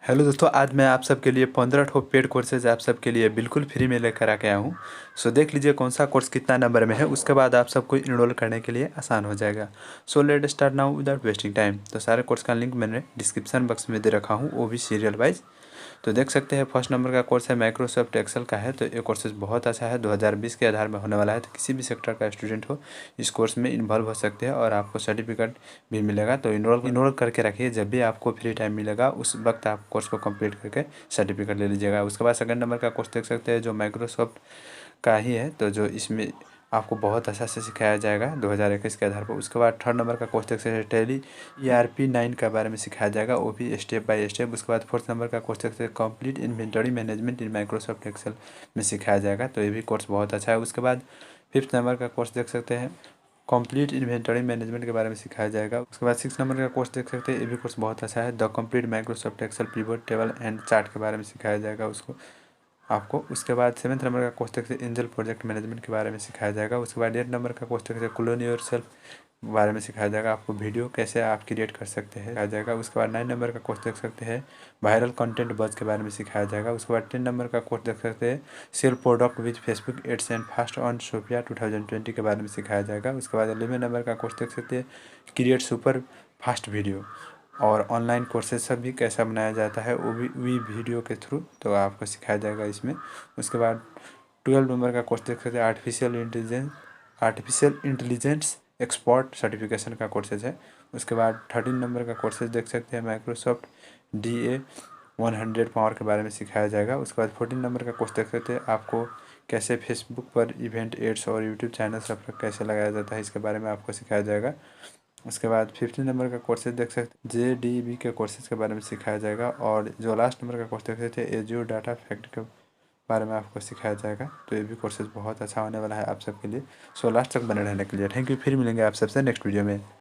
Hello दोस्तों, आज मैं आप सबके लिए 15 ठो पेड कोर्सेज आप सबके लिए बिल्कुल फ्री में लेकर आके आया हूँ। सो देख लीजिए कौन सा कोर्स कितना नंबर में है, उसके बाद आप सबको इनरोल करने के लिए आसान हो जाएगा। So let start now without wasting time. तो सारे कोर्स का लिंक मैंने डिस्क्रिप्शन बॉक्स में दे रखा हूँ, वो भी सीरियल वाइज। तो देख सकते हैं फर्स्ट नंबर का कोर्स है माइक्रोसॉफ्ट एक्सेल का है। तो ये कोर्सेज बहुत अच्छा है, 2020 के आधार में होने वाला है। तो किसी भी सेक्टर का स्टूडेंट हो इस कोर्स में इन्वॉल्व हो सकते हैं और आपको सर्टिफिकेट भी मिलेगा। तो इनरोल करके रखिए, जब भी आपको फ्री टाइम मिलेगा उस वक्त आप कोर्स को कंप्लीट करके सर्टिफिकेट ले लीजिएगा। उसके बाद सेकंड नंबर का कोर्स देख सकते हैं जो माइक्रोसॉफ्ट का ही है, तो जो इसमें आपको बहुत अच्छा से सिखाया जाएगा 2021 के आधार पर। उसके बाद थर्ड नंबर का कोर्स देख सकते हैं टैली ERP 9 के बारे में सिखाया जाएगा, वो भी स्टेप बाय स्टेप। उसके बाद फोर्थ नंबर का कोर्स देख सकते हैं complete inventory management in Microsoft Excel में सिखाया जाएगा, तो ये भी कोर्स बहुत अच्छा है। उसके बाद फिफ्थ नंबर का कोर्स देख सकते हैं कंप्लीट इन्वेंटरी मैनेजमेंट के बारे में सिखाया जाएगा। उसके बाद सिक्स नंबर का कोर्स देख सकते हैं, ये भी कोर्स बहुत अच्छा है, the complete Microsoft Excel pivot table and chart के बारे में सिखाया जाएगा उसको आपको। उसके बाद सेवन्थ नंबर का कोर्स देख सकते हैं एंजल प्रोजेक्ट मैनेजमेंट के बारे में सिखाया जाएगा। उसके बाद 8 नंबर का कोर्स देख सकते हैं क्लोन योर सेल्फ बारे में सिखाया जाएगा, आपको वीडियो कैसे आप क्रिएट कर सकते हैं सिखाया जाएगा। उसके बाद 9 नंबर का कोर्स देख सकते हैं वायरल कंटेंट बज के बारे में सिखाया जाएगा। उसके बाद 10 नंबर का कोर्स देख सकते हैं sell product with Facebook ads and fast on Shopify 2020 के बारे में सिखाया जाएगा। उसके बाद 11 नंबर का कोर्स देख सकते हैं क्रिएट सुपर फास्ट वीडियो और ऑनलाइन कोर्सेज सब भी कैसा बनाया जाता है वो भी वीडियो के थ्रू तो आपको सिखाया जाएगा इसमें। उसके बाद 12 नंबर का कोर्स देख सकते हैं आर्टिफिशियल इंटेलिजेंस एक्सपर्ट सर्टिफिकेशन का कोर्सेज है। उसके बाद 13 नंबर का कोर्सेज देख सकते हैं माइक्रोसॉफ्ट DA 100 पावर के बारे में सिखाया जाएगा। उसके बाद 14 नंबर का कोर्स देख सकते हैं आपको कैसे फेसबुक पर इवेंट एड्स और यूट्यूब चैनल सब पर कैसे लगाया जाता है इसके बारे में आपको सिखाया जाएगा। उसके बाद 15 नंबर का कोर्सेज देख सकते हैं JDB के कोर्सेज के बारे में सिखाया जाएगा। और जो लास्ट नंबर का कोर्स देख सकते हैं एजियो डाटा फैक्ट के बारे में आपको सिखाया जाएगा। तो ये भी कोर्सेज बहुत अच्छा होने वाला है आप सबके लिए। सो लास्ट तक बने रहने के लिए थैंक यू। फिर मिलेंगे आप सबसे नेक्स्ट वीडियो में।